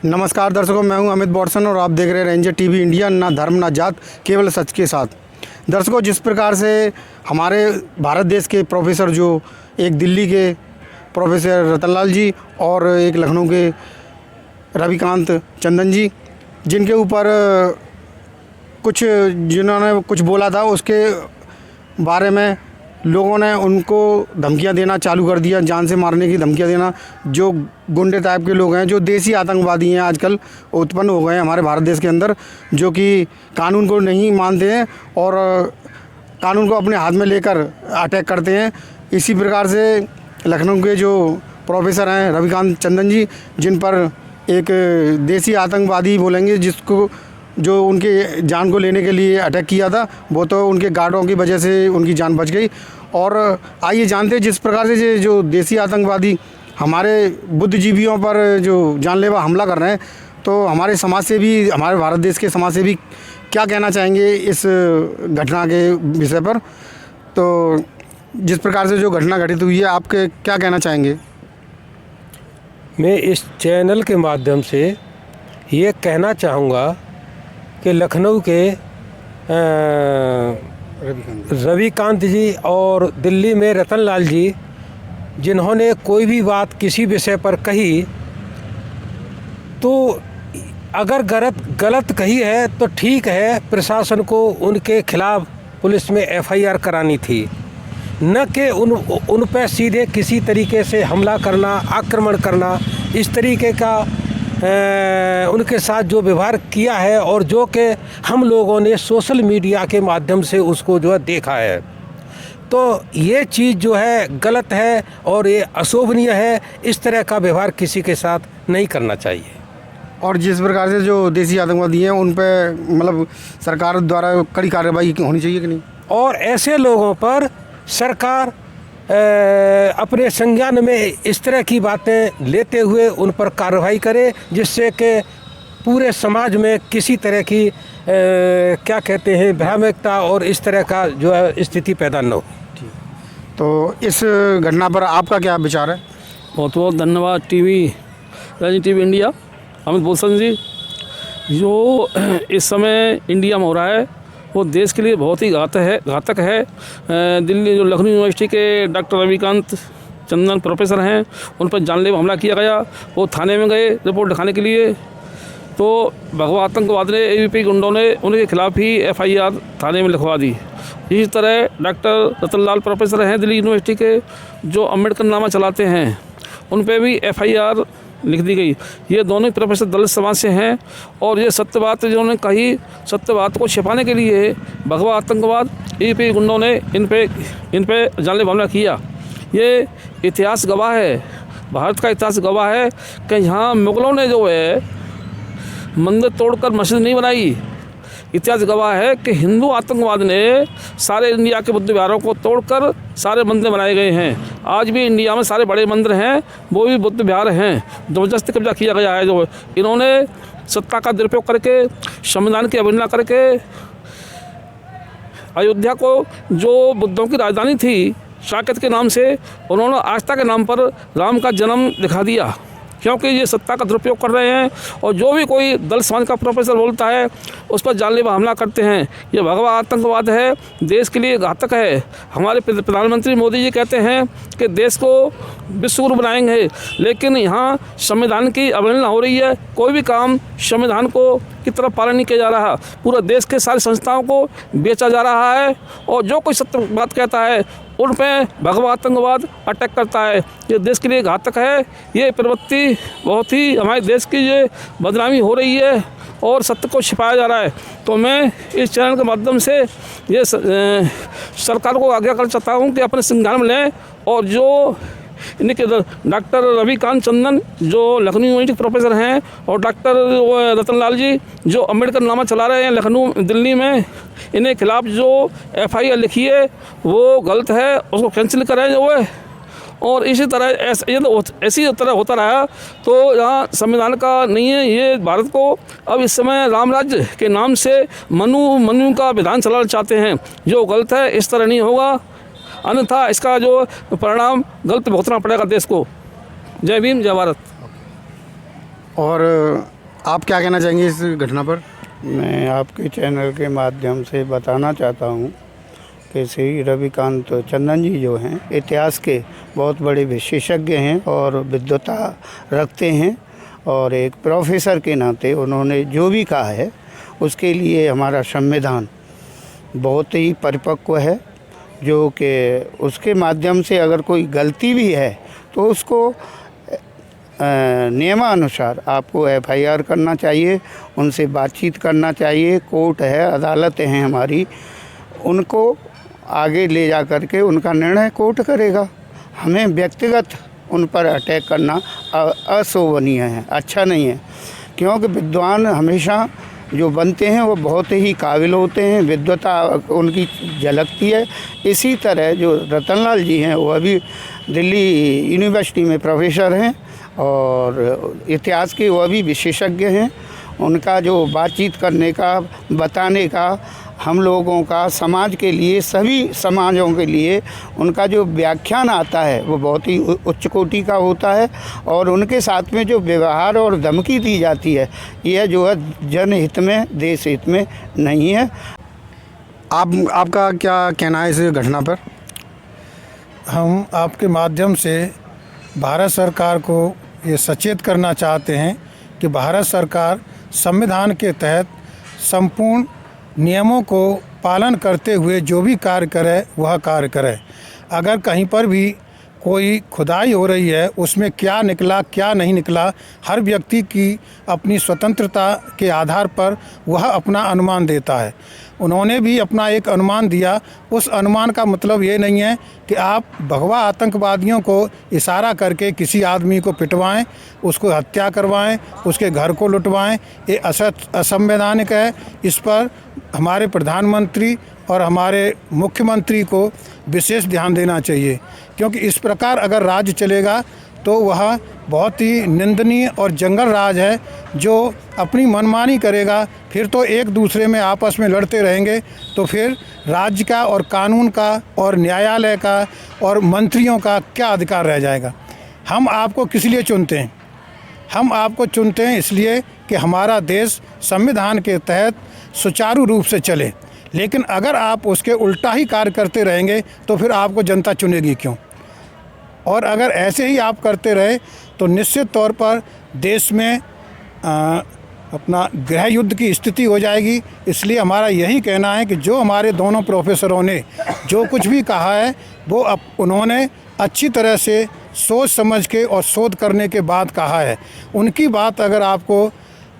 नमस्कार दर्शकों, मैं हूं अमित बॉर्सन और आप देख रहे हैं रेंजर टीवी इंडिया। ना धर्म ना जात, केवल सच के साथ। दर्शकों, जिस प्रकार से हमारे भारत देश के प्रोफेसर, जो एक दिल्ली के प्रोफेसर रतनलाल जी और एक लखनऊ के रविकांत चंदन जी, जिनके ऊपर जिन्होंने कुछ बोला था, उसके बारे में लोगों ने उनको धमकियां देना चालू कर दिया, जान से मारने की धमकियां देना। जो गुंडे टाइप के लोग हैं, जो देसी आतंकवादी हैं, आजकल उत्पन्न हो गए हैं हमारे भारत देश के अंदर, जो कि कानून को नहीं मानते हैं और कानून को अपने हाथ में लेकर अटैक करते हैं। इसी प्रकार से लखनऊ के जो प्रोफेसर हैं रविकांत चंदन जी, जिन पर एक देसी आतंकवादी बोलेंगे, जिसको जो उनके जान को लेने के लिए अटैक किया था, वो तो उनके गार्डों की वजह से उनकी जान बच गई। और आइए जानते हैं जिस प्रकार से जो देसी आतंकवादी हमारे बुद्धिजीवियों पर जो जानलेवा हमला कर रहे हैं, तो हमारे समाज से भी, हमारे भारत देश के समाज से भी क्या कहना चाहेंगे इस घटना के विषय पर। तो जिस प्रकार से जो घटना घटित हुई है, आपके क्या कहना चाहेंगे? मैं इस चैनल के माध्यम से ये कहना चाहूँगा कि लखनऊ के रविकांत जी और दिल्ली में रतनलाल जी, जिन्होंने कोई भी बात किसी विषय पर कही, तो अगर गलत कही है तो ठीक है, प्रशासन को उनके खिलाफ पुलिस में एफआईआर करानी थी, न कि उन पर सीधे किसी तरीके से हमला करना, आक्रमण करना। इस तरीके का उनके साथ जो व्यवहार किया है और जो कि हम लोगों ने सोशल मीडिया के माध्यम से उसको जो है देखा है, तो ये चीज़ जो है गलत है और ये अशोभनीय है। इस तरह का व्यवहार किसी के साथ नहीं करना चाहिए। और जिस प्रकार से जो देसी आतंकवादी हैं, उन पे मतलब सरकार द्वारा कड़ी कार्रवाई होनी चाहिए कि नहीं? और ऐसे लोगों पर सरकार अपने संज्ञान में इस तरह की बातें लेते हुए उन पर कार्रवाई करे, जिससे कि पूरे समाज में किसी तरह की क्या कहते हैं, भ्रामकता और इस तरह का जो है स्थिति पैदा न हो। तो इस घटना पर आपका क्या विचार है? बहुत बहुत धन्यवाद रेंजर टीवी इंडिया, अमित बॉर्सन जी। जो इस समय इंडिया में हो रहा है वो देश के लिए बहुत ही घातक है। दिल्ली जो लखनऊ यूनिवर्सिटी के डॉक्टर रविकांत चंदन प्रोफेसर हैं, उन पर जानलेवा हमला किया गया। वो थाने में गए रिपोर्ट लिखाने के लिए, तो भगवा आतंकवाद ने, एबीपी गुंडों ने उनके खिलाफ ही एफआईआर थाने में लिखवा दी। इसी तरह डॉक्टर रतनलाल प्रोफेसर हैं दिल्ली यूनिवर्सिटी के, जो अम्बेडकर नामा चलाते हैं, उन पर भी एफआईआर लिख दी गई। ये दोनों प्रोफेसर दलित समाज से हैं और ये सत्य बात जिन्होंने कही, सत्य बात को छिपाने के लिए भगवा आतंकवाद एबीपी गुंडों ने इन पे जानलेवा हमला किया। ये इतिहास गवाह है, भारत का इतिहास गवाह है कि यहाँ मुगलों ने जो है मंदिर तोड़कर मस्जिद नहीं बनाई। इतिहास गवाह है कि हिंदू आतंकवाद ने सारे इंडिया के बुद्ध विहारों को तोड़कर सारे मंदिर बनाए गए हैं। आज भी इंडिया में सारे बड़े मंदिर हैं, वो भी बुद्ध विहार हैं। ज़बरदस्ती कब्जा किया गया है। जो इन्होंने सत्ता का दुरुपयोग करके, संविधान की अवहेलना करके, अयोध्या को जो बुद्धों की राजधानी थी साकेत के नाम से, उन्होंने आस्था के नाम पर राम का जन्म दिखा दिया, क्योंकि ये सत्ता का दुरुपयोग कर रहे हैं। और जो भी कोई दलित समाज का प्रोफेसर बोलता है, उस पर जानलेवा हमला करते हैं। ये भगवा आतंकवाद है, देश के लिए घातक है। हमारे प्रधानमंत्री मोदी जी कहते हैं कि देश को विश्व गुरु बनाएंगे, लेकिन यहाँ संविधान की अवहेलना हो रही है। कोई भी काम संविधान को की तरफ पालन नहीं किया जा रहा। पूरे देश के सारी संस्थाओं को बेचा जा रहा है और जो कोई सत्य बात कहता है उन पर भगवा आतंकवाद अटैक करता है। ये देश के लिए घातक है। ये प्रवृत्ति बहुत ही हमारे देश की ये बदनामी हो रही है और सत्य को छिपाया जा रहा है। तो मैं इस चैनल के माध्यम से ये सरकार को आज्ञा करना चाहता हूँ कि अपने संज्ञान में लें और जो इनके डॉक्टर रविकांत चंदन जो लखनऊ यूनिवर्सिटी प्रोफेसर हैं और डॉक्टर रतनलाल जी जो अम्बेडकर नामा चला रहे हैं लखनऊ दिल्ली में, इन्हें खिलाफ जो एफआईआर लिखी है वो गलत है, उसको कैंसिल करें जो है। और इसी तरह ऐसी तरह होता रहा तो यहाँ संविधान का नहीं है। ये भारत को अब इस समय राम राज्य के नाम से मनु का विधान चलाना चाहते हैं, जो गलत है। इस तरह नहीं होगा, अन्यथा इसका जो परिणाम गलत भुगतना पड़ेगा देश को। जय भीम, जय भारत। और आप क्या कहना चाहेंगे इस घटना पर? मैं आपके चैनल के माध्यम से बताना चाहता हूँ कि श्री रविकांत चंदन जी जो हैं इतिहास के बहुत बड़े विशेषज्ञ हैं और विद्वता रखते हैं, और एक प्रोफेसर के नाते उन्होंने जो भी कहा है उसके लिए हमारा संविधान बहुत ही परिपक्व है, जो कि उसके माध्यम से अगर कोई गलती भी है तो उसको नियमानुसार आपको एफआईआर करना चाहिए, उनसे बातचीत करना चाहिए। कोर्ट है, अदालतें हैं हमारी, उनको आगे ले जा कर के उनका निर्णय कोर्ट करेगा। हमें व्यक्तिगत उन पर अटैक करना अशोभनीय है, अच्छा नहीं है, क्योंकि विद्वान हमेशा जो बनते हैं वो बहुत ही काबिल होते हैं, विद्वता उनकी झलकती है। इसी तरह जो रतनलाल जी हैं वो अभी दिल्ली यूनिवर्सिटी में प्रोफेसर हैं और इतिहास के वो भी विशेषज्ञ हैं। उनका जो बातचीत करने का, बताने का, हम लोगों का, समाज के लिए, सभी समाजों के लिए उनका जो व्याख्यान आता है वो बहुत ही उच्च कोटि का होता है, और उनके साथ में जो व्यवहार और धमकी दी जाती है यह जो है जनहित में, देश हित में नहीं है। आपका क्या कहना है इस घटना पर? हम आपके माध्यम से भारत सरकार को ये सचेत करना चाहते हैं कि भारत सरकार संविधान के तहत संपूर्ण नियमों को पालन करते हुए जो भी कार्य करे वह कार्य करे। अगर कहीं पर भी कोई खुदाई हो रही है, उसमें क्या निकला क्या नहीं निकला, हर व्यक्ति की अपनी स्वतंत्रता के आधार पर वह अपना अनुमान देता है। उन्होंने भी अपना एक अनुमान दिया। उस अनुमान का मतलब ये नहीं है कि आप भगवा आतंकवादियों को इशारा करके किसी आदमी को पिटवाएं, उसको हत्या करवाएं, उसके घर को लुटवाएं। ये असंवैधानिक है। इस पर हमारे प्रधानमंत्री और हमारे मुख्यमंत्री को विशेष ध्यान देना चाहिए, क्योंकि इस प्रकार अगर राज्य चलेगा तो वह बहुत ही निंदनीय और जंगल राज है, जो अपनी मनमानी करेगा। फिर तो एक दूसरे में आपस में लड़ते रहेंगे, तो फिर राज्य का और कानून का और न्यायालय का और मंत्रियों का क्या अधिकार रह जाएगा। हम आपको किस लिए चुनते हैं? हम आपको चुनते हैं इसलिए कि हमारा देश संविधान के तहत सुचारू रूप से चले, लेकिन अगर आप उसके उल्टा ही कार्य करते रहेंगे तो फिर आपको जनता चुनेगी क्यों? और अगर ऐसे ही आप करते रहे तो निश्चित तौर पर देश में अपना गृह युद्ध की स्थिति हो जाएगी। इसलिए हमारा यही कहना है कि जो हमारे दोनों प्रोफेसरों ने जो कुछ भी कहा है वो उन्होंने अच्छी तरह से सोच समझ के और शोध करने के बाद कहा है। उनकी बात अगर आपको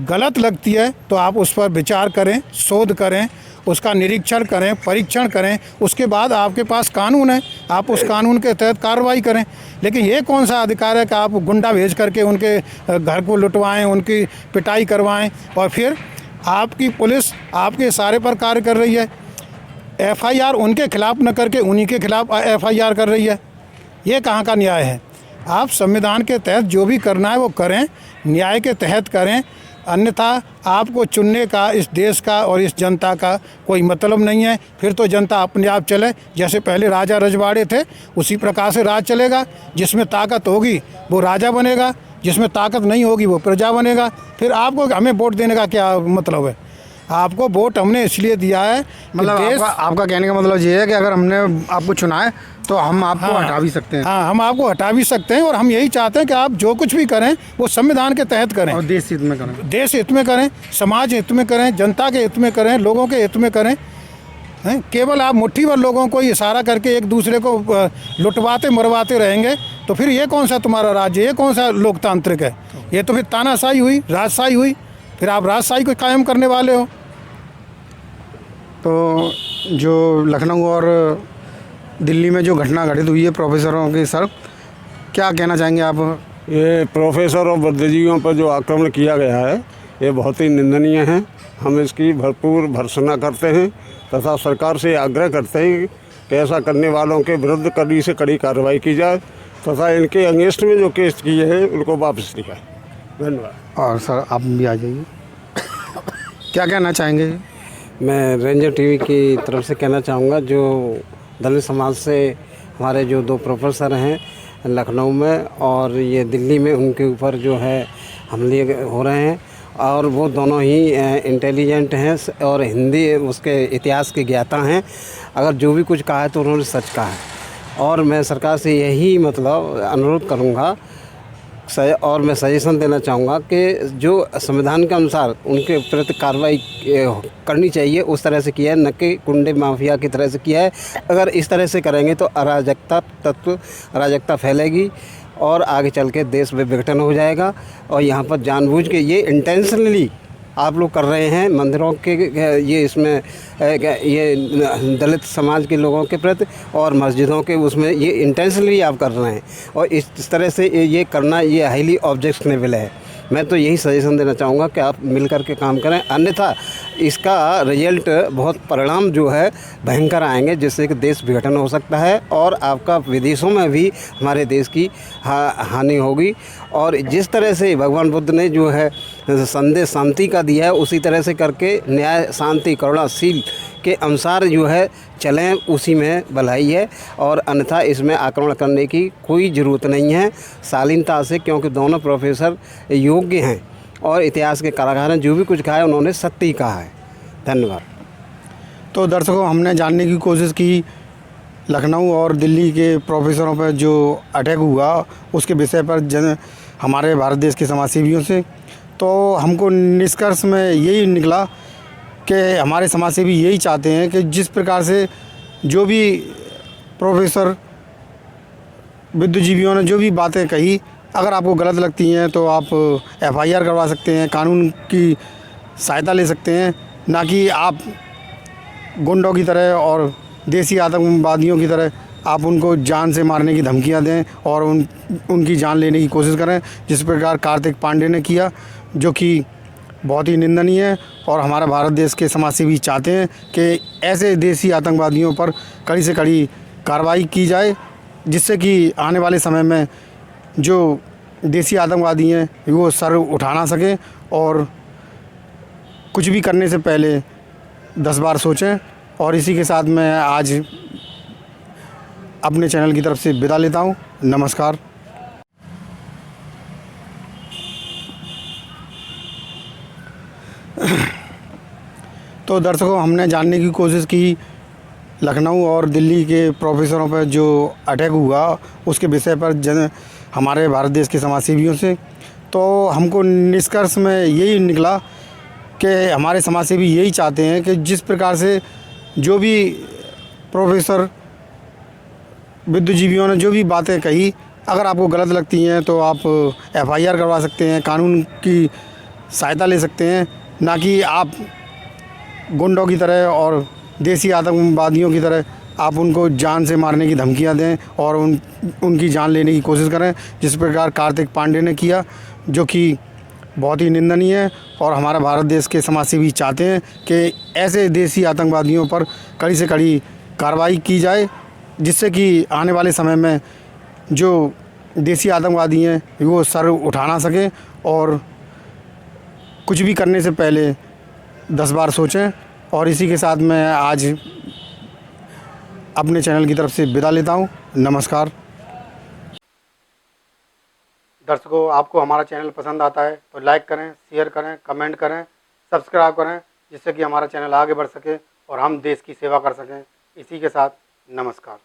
गलत लगती है तो आप उस पर विचार करें, शोध करें, उसका निरीक्षण करें, परीक्षण करें। उसके बाद आपके पास कानून है, आप उस कानून के तहत कार्रवाई करें। लेकिन ये कौन सा अधिकार है कि आप गुंडा भेज करके उनके घर को लुटवाएं, उनकी पिटाई करवाएं, और फिर आपकी पुलिस आपके इशारे पर कार्य कर रही है। एफआईआर उनके खिलाफ न करके उन्हीं के खिलाफ एफआईआर कर रही है। ये कहाँ का न्याय है? आप संविधान के तहत जो भी करना है वो करें, न्याय के तहत करें, अन्यथा आपको चुनने का इस देश का और इस जनता का कोई मतलब नहीं है। फिर तो जनता अपने आप चले, जैसे पहले राजा रजवाड़े थे उसी प्रकार से राज चलेगा। जिसमें ताकत होगी वो राजा बनेगा, जिसमें ताकत नहीं होगी वो प्रजा बनेगा। फिर आपको हमें वोट देने का क्या मतलब है? आपको वोट हमने इसलिए दिया है, मतलब आपका कहने का मतलब ये है कि अगर हमने आपको चुना है तो हम आपको हटा भी सकते हैं। हाँ, हम आपको हटा भी सकते हैं, और हम यही चाहते हैं कि आप जो कुछ भी करें वो संविधान के तहत करें और देश हित में करें। देश हित में करें, समाज हित में करें, जनता के हित में करें, लोगों के हित में करें। हैं, केवल आप मुट्ठी भर लोगों को इशारा करके एक दूसरे को लुटवाते मरवाते रहेंगे तो फिर ये कौन सा तुम्हारा राज्य, ये कौन सा लोकतांत्रिक है? ये तो फिर तानाशाही हुई, राजशाही हुई। फिर आप राजशाही को कायम करने वाले हो। तो जो लखनऊ और दिल्ली में जो घटना घटित हुई है प्रोफेसरों के सर, क्या कहना चाहेंगे आप? ये प्रोफेसर और बुद्धिजीवियों पर जो आक्रमण किया गया है ये बहुत ही निंदनीय है। हम इसकी भरपूर भर्त्सना करते हैं तथा सरकार से आग्रह करते हैं कि ऐसा करने वालों के विरुद्ध कड़ी से कड़ी कार्रवाई की जाए तथा इनके अगेंस्ट में जो केस किए हैं उनको वापस लिया जाए। धन्यवाद। और सर आप भी आ जाइए, क्या कहना चाहेंगे? मैं रेंजर टीवी की तरफ से कहना चाहूँगा, जो दलित समाज से हमारे जो 2 प्रोफेसर हैं लखनऊ में और ये दिल्ली में, उनके ऊपर जो है हमले हो रहे हैं और वो दोनों ही इंटेलिजेंट हैं और हिंदी उसके इतिहास के ज्ञाता हैं। अगर जो भी कुछ कहा है तो उन्होंने सच कहा है और मैं सरकार से यही मतलब अनुरोध करूँगा और मैं सजेशन देना चाहूँगा कि जो संविधान के अनुसार उनके प्रति कार्रवाई करनी चाहिए उस तरह से किया है, न कि गुंडे माफिया की तरह से किया है। अगर इस तरह से करेंगे तो अराजकता फैलेगी और आगे चल के देश में विघटन हो जाएगा। और यहाँ पर जानबूझ के ये इंटेंशनली आप लोग कर रहे हैं मंदिरों के ये इसमें ये दलित समाज के लोगों के प्रति और मस्जिदों के उसमें ये इंटेंशनली आप कर रहे हैं और इस तरह से ये करना ये हाईली ऑब्जेक्शनेबल है। मैं तो यही सजेशन देना चाहूँगा कि आप मिलकर के काम करें, अन्यथा इसका रिजल्ट बहुत परिणाम जो है भयंकर आएंगे जिससे कि देश विघटन हो सकता है और आपका विदेशों में भी हमारे देश की हानि होगी। और जिस तरह से भगवान बुद्ध ने जो है संदेश शांति का दिया है उसी तरह से करके न्याय शांति करुणाशील के अनुसार जो है चलें, उसी में भलाई है और अन्यथा इसमें आक्रमण करने की कोई ज़रूरत नहीं है शालीनता से, क्योंकि दोनों प्रोफेसर योग्य हैं और इतिहास के कलाकार हैं। जो भी कुछ कहा है उन्होंने सत्य ही कहा है। धन्यवाद। तो दर्शकों, हमने जानने की कोशिश की लखनऊ और दिल्ली के प्रोफेसरों पर जो अटैक हुआ उसके विषय पर हमारे भारत देश के समाजसेवियों से, तो हमको निष्कर्ष में यही निकला कि हमारे समाजसेवी यही चाहते हैं कि जिस प्रकार से जो भी प्रोफेसर बुद्धिजीवियों ने जो भी बातें कही, अगर आपको गलत लगती हैं तो आप FIR करवा सकते हैं, कानून की सहायता ले सकते हैं, ना कि आप गुंडों की तरह और देसी आतंकवादियों की तरह आप उनको जान से मारने की धमकियां दें और उनकी जान लेने की कोशिश करें, जिस प्रकार कार्तिक पांडे ने किया, जो कि बहुत ही निंदनीय है। और हमारा भारत देश के समाजसेवी चाहते हैं कि ऐसे देसी आतंकवादियों पर कड़ी से कड़ी कार्रवाई की जाए, जिससे कि आने वाले समय में जो देसी आतंकवादी हैं वो सर उठा ना सकें और कुछ भी करने से पहले 10 बार सोचें। और इसी के साथ मैं आज अपने चैनल की तरफ से विदा लेता हूँ। नमस्कार। तो दर्शकों, हमने जानने की कोशिश की लखनऊ और दिल्ली के प्रोफेसरों पर जो अटैक हुआ उसके विषय पर हमारे भारत देश के समाजसेवियों से, तो हमको निष्कर्ष में यही निकला कि हमारे समाजसेवी यही चाहते हैं कि जिस प्रकार से जो भी प्रोफेसर बुद्धिजीवियों ने जो भी बातें कही, अगर आपको गलत लगती हैं तो आप FIR करवा सकते हैं, कानून की सहायता ले सकते हैं, ना कि आप गुंडों की तरह और देसी आतंकवादियों की तरह आप उनको जान से मारने की धमकियां दें और उनकी जान लेने की कोशिश करें, जिस प्रकार कार्तिक पांडे ने किया, जो कि बहुत ही निंदनीय है। और हमारा भारत देश के समाजसेवी चाहते हैं कि ऐसे देसी आतंकवादियों पर कड़ी से कड़ी कार्रवाई की जाए, जिससे कि आने वाले समय में जो देसी आतंकवादी हैं वो सर उठा ना सकें और कुछ भी करने से पहले 10 बार सोचें। और इसी के साथ मैं आज अपने चैनल की तरफ से विदा लेता हूँ। नमस्कार। दर्शकों, आपको हमारा चैनल पसंद आता है तो लाइक करें, शेयर करें, कमेंट करें, सब्सक्राइब करें, जिससे कि हमारा चैनल आगे बढ़ सके और हम देश की सेवा कर सकें। इसी के साथ नमस्कार।